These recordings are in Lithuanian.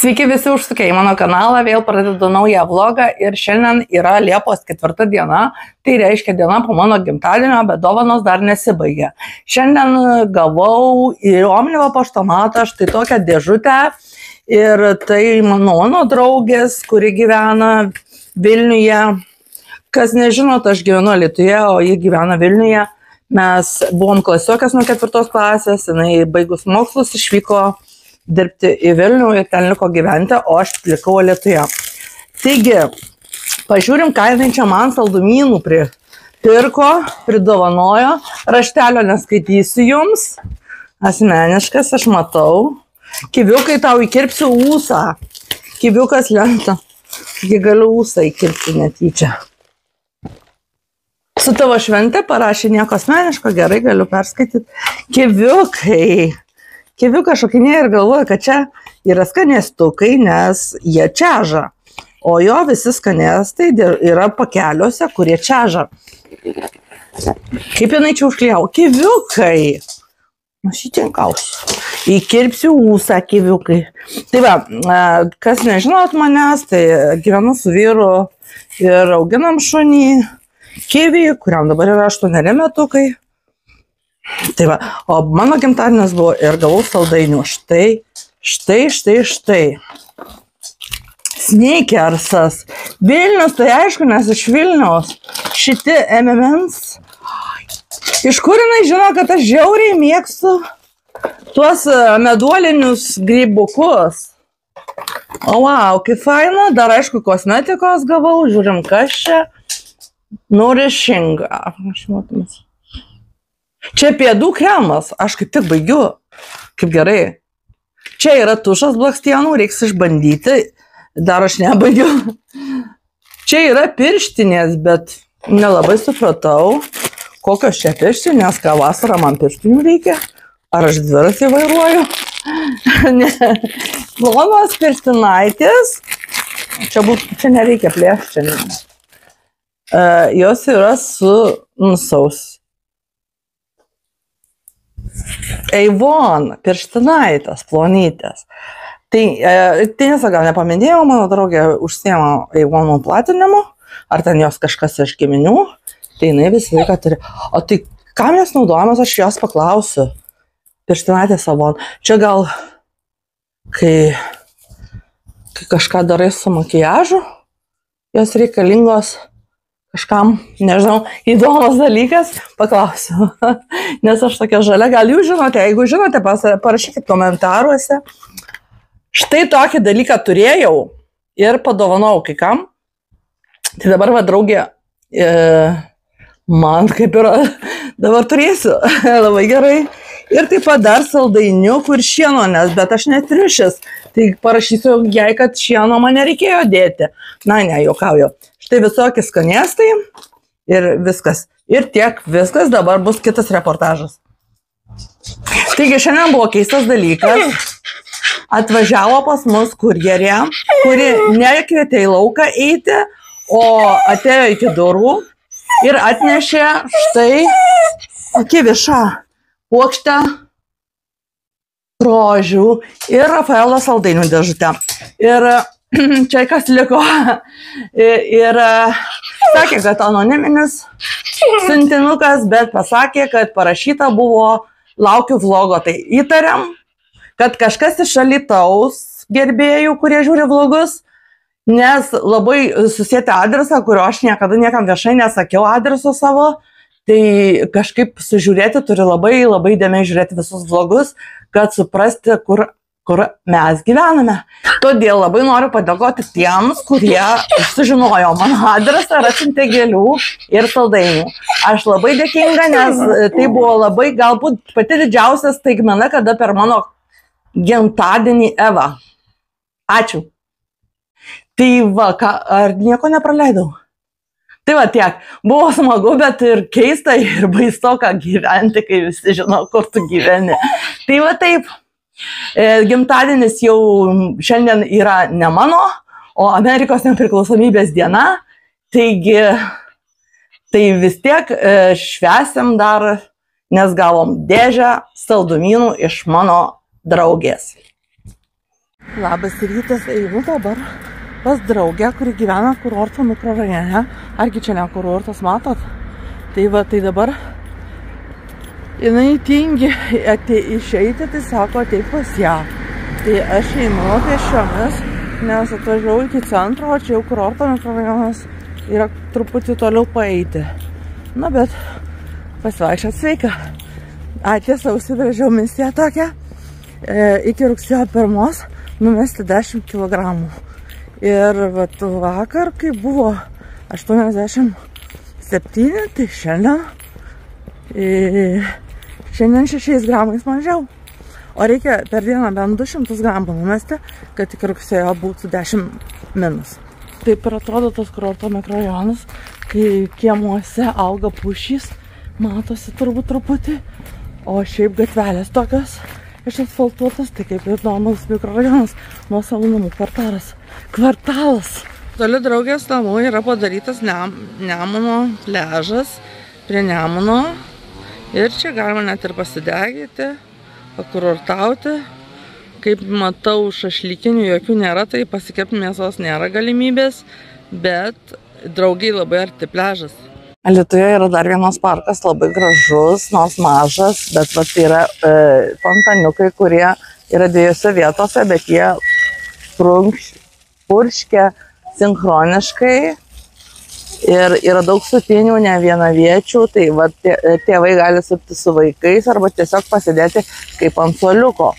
Sveiki visi užsukę į mano kanalą, vėl pradedu naują vlogą ir šiandien yra Liepos 4 diena, tai reiškia diena po mano gimtadienio, bet dovanos dar nesibaigė. Šiandien gavau į Omnivo paštomatą štai tokią dėžutę ir tai mano draugės, kuri gyvena Vilniuje. Kas nežinot, aš gyvenu Alytuje, o ji gyvena Vilniuje. Mes buvom klasiokės nuo 4 klasės, jinai baigus mokslus išvyko dirbti į Vilnių ir ten liko gyventi, o aš likau Alytuje. Taigi, pažiūrim, ką jinai čia man saldumynų pirko, pridovanojo. Raštelio neskaitysiu jums. Asmeniškas, aš matau. Kiviukai, tau įkirpsiu ūsą. Kiviukas lenta. Taigi galiu ūsą įkirpti netyčia. Su tavo švente parašė nieko asmeniško, gerai, galiu perskaityti. Kiviukai. Kiviukas šokinėja ir galvoja, kad čia yra skanėstukai, nes jie čiaža. O jo visi skanėstai yra pakeliuose, kurie čiaža. Kaip jinai čia užklijau? Kiviukai. Aš įtinkausiu. Įkirpsiu ūsą, kiviukai. Tai va, kas nežinot manęs, tai gyvenu su vyru ir auginam šunį Kivį, kuriam dabar yra 8 metukai. Tai va, o mano gimtadienis buvo ir gavau saldainių. Štai. Sneakersas. Vilnius, tai aišku, nes iš Vilniaus. Šiti M&M's. Iš kur jinai žino, kad aš žiauriai mėgstu tuos meduolinius grybukus. O, wow, kaip faina. Dar aišku, kosmetikos gavau. Žiūrim, kas čia. Nourishing. Čia pėdų kremas, aš kaip tik baigiu, kaip gerai. Čia yra tušas blakstienų, reiks išbandyti, dar aš nebaigiu. Čia yra pirštinės, bet nelabai supratau, kokios čia pirštinės, ką vasarą man pirštinių reikia. Ar aš dviratį vairuoju? Ne. Plonos pirštinaitės, čia nereikia plėšti. Jos yra su nusaus. Avon, pirštinaitės, plonytės. Tai tiesa, gal nepaminėjau, mano draugė užsiema Avonų platinimu, ar ten jos kažkas iš giminių, tai jinai visą laiką turi. O tai kam jos naudojamas, aš jos paklausiu. Pirštinaitės Avon. Čia gal, kai kažką darai su makiažu, jos reikalingos kažkam, nežinau, įdomus dalykas, paklausiu. Nes aš tokia žalia, gal jūs žinote, jeigu žinote, parašykit komentaruose. Štai tokį dalyką turėjau ir padovanau kai kam. Tai dabar va draugė, man kaip yra, dabar turėsiu, labai gerai. Ir taip pat dar saldainiukų ir šieno, bet aš netriušęs. Tai parašysiu jai, kad šieno man nereikėjo dėti. Na, ne, juokauju. Štai visokie skanėstai ir viskas. Ir tiek viskas, dabar bus kitas reportažas. Taigi šiandien buvo keistas dalykas. Atvažiavo pas mus kurjerė, kuri nekvietė į lauką eiti, o atėjo iki durų ir atnešė štai kivišą, puokštę rožių ir Rafaelo saldainių dėžutę. Ir čia kas liko. Ir sakė, kad anoniminis siuntinukas, bet pasakė, kad parašyta buvo laukiu vlogo. Tai įtariam, kad kažkas iš Alytaus gerbėjų, kurie žiūri vlogus, nes labai susėtė adresą, kurio aš niekada niekam viešai nesakiau adreso savo, tai kažkaip sužiūrėti turi labai įdėmiai žiūrėti visus vlogus, kad suprasti, kur mes gyvename. Todėl labai noriu padėkoti tiems, kurie sužinojo mano adresą ir atsiuntė gėlių ir saldainių. Aš labai dėkinga, nes tai buvo labai galbūt pati didžiausia staigmena, kada per mano gimtadienį Eva. Ačiū. Tai va, ar nieko nepraleidau? Tai va tiek. Buvo smagu, bet ir keista ir baisoka gyventi, kai visi žino, kur tu gyveni. Tai va taip. Gimtadienis jau šiandien yra ne mano, o Amerikos nepriklausomybės diena. Taigi, tai vis tiek švęsim dar, nes gavom dėžę saldumynų iš mano draugės. Labas rytas, einu dabar pas draugę, kuri gyvena kurorto mikrorajone. Argi čia ne kurortas, matot? Tai va, tai dabar jinai tingi išeiti, tai sako, ateik pas ją. Tai aš einu pėsčiomis, nes atvažiavau iki centro, o čia jau kurorto mikrorajonas yra truputį toliau paeiti. Na, bet pasivaikščiot sveika. Tiesa, užsibrėžiau misiją tokią, iki rugsėjo 1 numesti 10 kilogramų. Ir vat vakar, kai buvo 87, tai šiandien 6 gramais mažiau. O reikia per dieną bent 200 gramų numesti, kad tik rugsėjo būtų 10 minus. Taip ir atrodo tas kurorto mikrorajonas, kai kiemuose auga pušys, matosi turbūt truputį, o šiaip gatvelės tokios išasfaltuotas, tai kaip ir normalus mikrorajonas, nuo savo namų kvartalas. Toli draugės namų yra padarytas Nemuno pliažas prie Nemuno ir čia galima net ir pasideginti, pakurortauti. Kaip matau, šašlykinių jokių nėra, tai pasikepti mėsos nėra galimybės, bet draugiai labai arti pliažas. Alytuje yra dar vienas parkas, labai gražus, nors mažas, bet vat yra fontaniukai, kurie yra 2 vietose, bet jie purškia sinchroniškai ir yra daug supinių, ne vienaviečių, tai vat tėvai gali supti su vaikais arba tiesiog pasidėti kaip ant suoliuko.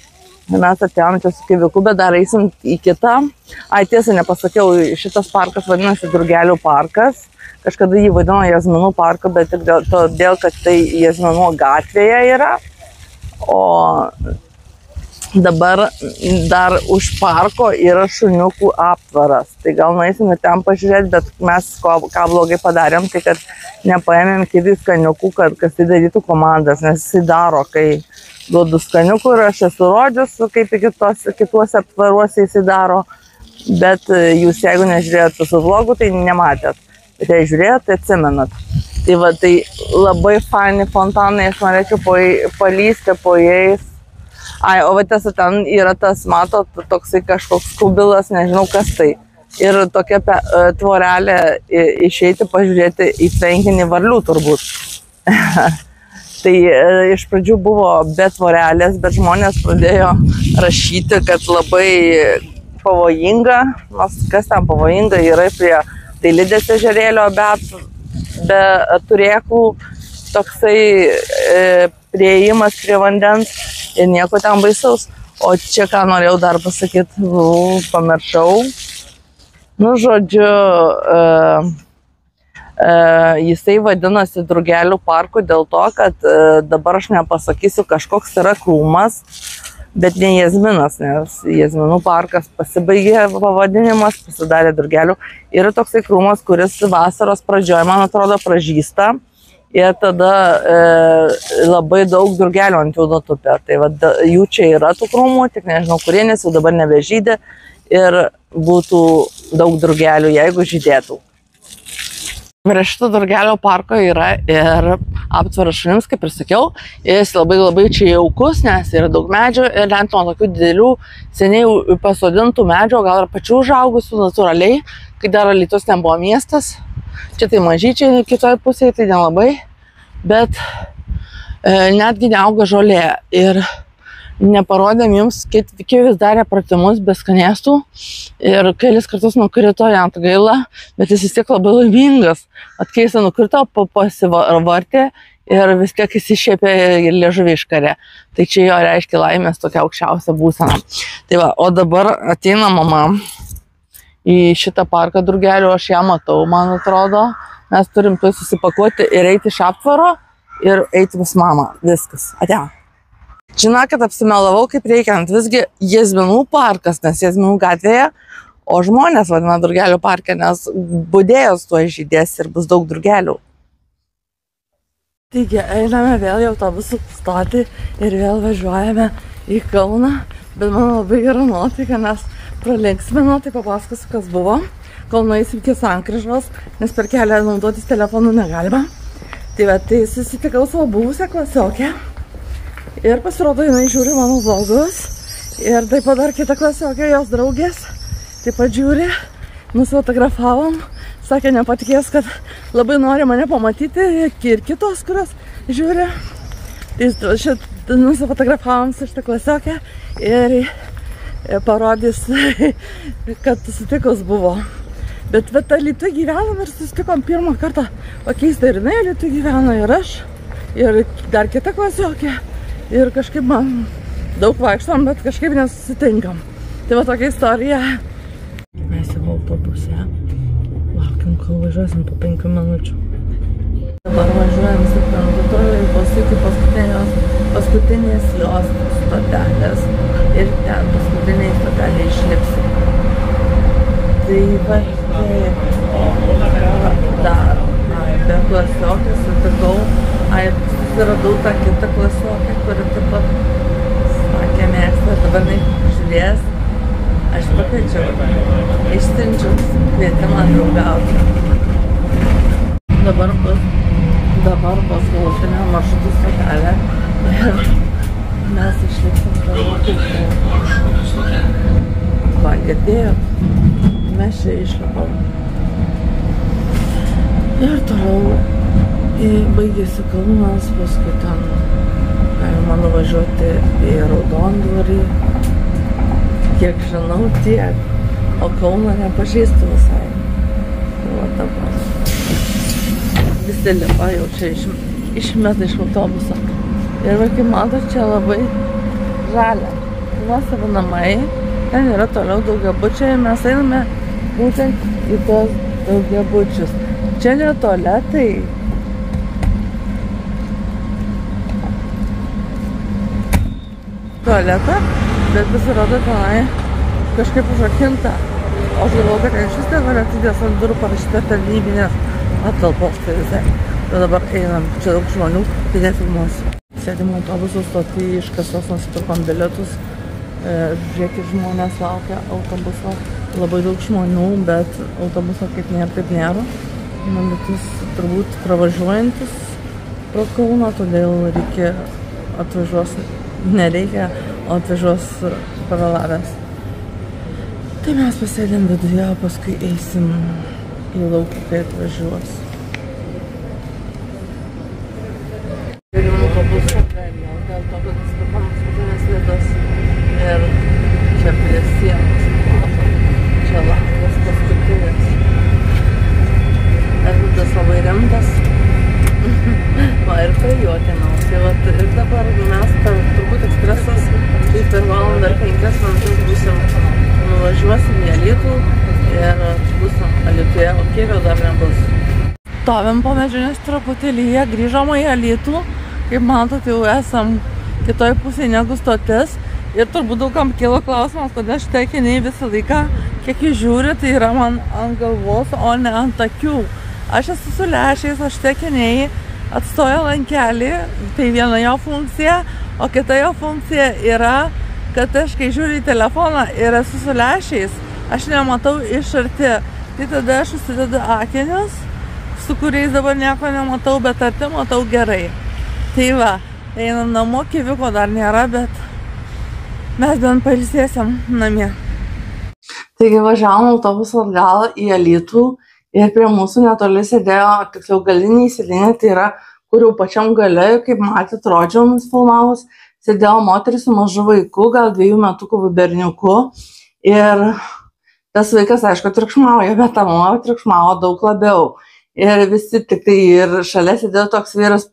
Mes atėjom čia su kiviku, bet dar eisim į kitą. Tiesa, nepasakiau, šitas parkas vadinasi Drugelių parkas. Kažkada jį vadino Jazminų parką, bet tik todėl, kad tai Jazminų gatvėje yra. O dabar dar už parko yra šuniukų aptvaras. Tai gal nueisime ten pažiūrėti, bet mes ką blogai padarėm, tai kad nepaėmėm kivį skaniukų, kad kas tai darytų komandas, nes jisai daro, kai duodu skaniukų ir aš esu rodžius, kaip kituose aptvaruose jisai daro. Bet jūs, jeigu nežiūrėjote su vlogu, tai nematėt. Bet jei žiūrėjot, tai atsimenat. Tai va, tai labai faini fontanai, aš norėčiau palysti po jais. O va tiesa, ten yra tas, matot, toksai kažkoks kubilas, nežinau kas tai. Ir tokia tvorelė išeiti pažiūrėti į tvenkinį varlių turbūt. Tai iš pradžių buvo be tvorelės, bet žmonės pradėjo rašyti, kad labai pavojinga, nors kas ten pavojinga, yra prie Dailidės ežerėlio, be turėklų, toksai priėjimas prie vandens ir nieko ten baisaus. O čia ką norėjau dar pasakyti, pamiršau. Nu, žodžiu, jisai vadinasi Drugelių parku dėl to, kad dabar aš nepasakysiu, kažkoks yra krūmas, bet ne Jazminas, nes Jazminų parkas pasibaigė pavadinimas, pasidarė Drugelių. Yra toksai krūmas, kuris vasaros pradžioje, man atrodo, pražysta ir tada labai daug drugelių ant jų nutupia. Tai va, jų čia yra tų krūmų, tik nežinau kurie, nes jau dabar nebežydė ir būtų daug drugelių, jeigu žydėtų. Prie šito Drugelių parko yra ir aptvaras šunims, kaip ir sakiau. Jis labai čia jaukus, nes yra daug medžių ir net nuo tokių didelių, seniai pasodintų medžių, gal ir pačių užaugusių natūraliai, kai dar Alytus ten buvo miestas. Čia tai mažyčiai, kitoje pusėje tai nelabai, bet netgi neauga žolė. Ir neparodėm jums, kivis darė pratimus be skanėstų ir kelis kartus nukrito, jam gaila, bet jis vis tiek labai laimingas. Atkeista nukrito, pasivartė ir vis tiek jis iššėpė ir liežuvį iškarė. Tai čia jo reiškia laimės tokia aukščiausia būsena. Tai va, o dabar ateina mama į šitą parką Drugelių, aš ją matau, man atrodo. Mes turim tai susipakuoti ir eiti iš aptvaro ir eiti pas mamą. Viskas. Atėjo. Žinokit, apsimelavau kaip reikiant. Visgi Jazminų parkas, nes Jazminų gatvėje, o žmonės vadina Drugelių parke, nes budėjos tuo žydės ir bus daug drugelių. Taigi, einame vėl į autobusų stotį ir vėl važiuojame į Kauną, bet man labai gera nuotaika, nes pralinksmino, tai papasakosiu, kas buvo, kol nueisim iki sankryžos, nes per kelią naudotis telefonu negalima. Tai va, tai susitikau savo buvusią klasiokę. Ir pasirodo, jinai žiūri mano vlogus Ir taip pat dar kita klasiokė, jos draugės, taip pat žiūri, nusifotografavom, sakė, nepatikės, kad labai nori mane pamatyti ir kitos, kurios žiūri. Tai šitą nusifotografavom su šitą klasiokę ir parodys, kad sutikus buvo. Bet Alytuje gyvenom ir susitikom pirmą kartą, o keista ir jinai Alytuje gyveno, ir aš, ir dar kita klasiokė. Ir kažkaip man daug vaikštom, bet kažkaip nesusitinkam. Tai va tokia istorija. Mes jau autobuse. Laukiam, kol važiuosim po 5 minučių. Dabar važiuojam 7 troleibus iki paskutinės jos stotelės. Ir ten paskutiniai stotelė išlipsim. Tai va, dar be klasiokės sutikau, susiradau tą kitą klasiokę, kuri taip pat sakė, mėgsta, dabar žiūrės. Aš pakviečiau, išsiunčiau kvietimą draugauti. Dabar bus galutinė maršrutų stotelė ir mes išlipsim toliau. Va, girdėjot? Mes čia išlipam. Ir toliau baigėsi Kaunas, paskui ten galima nuvažiuoti į Raudondvarį. Kiek žinau, tiek. O Kauną nepažįstu visai. Va dabar. Visi lipa jau čia išmeta iš autobuso. Ir va, kaip matot, čia labai žalia. Nuosavi namai. Ten yra toliau daugiabučiai. Mes einame būtent į tos daugiabučius. Čia yra tualetai. Tualetą, bet pasirodo tenai kažkaip užrakinta. O aš galvoju, kad iš vis ten atidės ant durų parašyta tarnybinės patalpos. Tai visai. Tai dabar einam, čia daug žmonių, tai nefilmuosiu. Sėdim autobusų stotį, iš kasos nusipirkom bilietus. Žiūrėkit, žmonės laukia autobuso. Labai daug žmonių, bet autobuso kaip nėra, taip nėra. Manitis turbūt pravažiuojantis pro Kauną, todėl reikia atvažiuos. Nereikia, o atvažiuos pavėlavęs. Tai mes pasėdėm viduje, o paskui eisim į lauką, kai atvažiuos. Turim autobusą, dėl to, kad nusipirkom paskutinės vietas. Ir čia prie sienos. Čia langas paskutinis. Eglutės labai rimtas. Va, ir prajuokinau. Tai vat, ir dabar mes turbūt ekspresas, tai per valandą ar 5 minutus būsim, nuvažiuosim į Alytų ir būsim Alytuje, o kiek jau dar nebus. Stovim po Medžiūnės truputėlyje, grįžom į Alytų. Kaip matot, jau esam kitoj pusėje negu stotis. Ir turbūt daugam kilo klausimas, kodėl šitie akiniai visą laiką, kiek jį žiūri, tai yra man ant galvos, o ne ant akių. Aš esu su lęšiais, o šitie akiniai atstoja lankelį, tai viena jo funkcija, o kita jo funkcija yra, kad aš kai žiūriu į telefoną ir esu su lęšiais, aš nematau iš arti. Tai tada aš užsidedu akinius, su kuriais dabar nieko nematau, bet arti matau gerai. Tai va, einam namo, kiviko dar nėra, bet mes bent pailsėsim namie. Taigi važiavom autobusu atgal į Alytų. Ir prie mūsų netoli sėdėjo, tiksliau galiniai sėdinė, tai yra, kur jau pačiam gale, kaip matėt, rodžiau nusifilmavus, sėdėjo moteris su mažu vaiku, gal 2 metukų berniuku. Ir tas vaikas, aišku, triukšmauja, bet ta mama triukšmavo daug labiau. Ir visi tik tai, ir šalia sėdėjo toks vyras,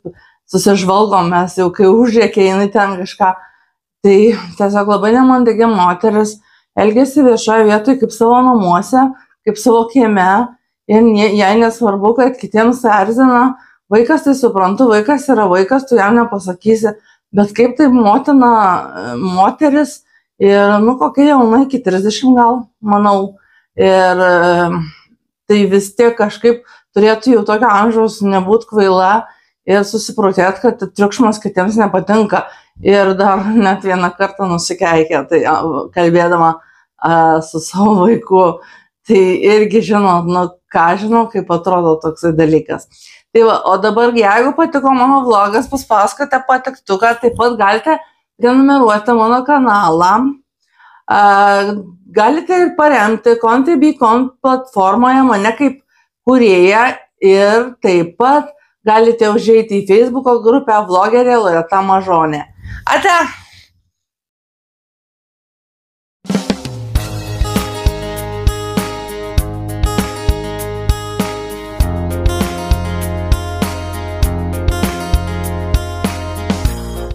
susižvalgom mes jau, kai užrėkė, jinai ten kažką. Tai tiesiog labai nemandagi moteris elgėsi viešoje vietoje kaip savo namuose, kaip savo kieme. Ir jai nesvarbu, kad kitiems erzina. Vaikas, tai suprantu, vaikas yra vaikas, tu jam nepasakysi. Bet kaip tai moteris ir, kokia jauna, iki 30 gal, manau. Ir tai vis tiek kažkaip turėtų jau tokio amžiaus nebūt kvaila ir susiprotėti, kad triukšmas kitiems nepatinka. Ir dar net vieną kartą nusikeikė, tai kalbėdama su savo vaiku. Tai irgi žinot, ką žinau, kaip atrodo toks dalykas. Tai va, o dabar, jeigu patiko mano vlogas, paspauskite patiktuką, taip pat galite prenumeruoti mano kanalą. Galite ir paremti Contribui.com platformoje mane kaip kūrėją ir taip pat galite užeiti į Facebooko grupę vlogerė Loreta Mažonė. Ate!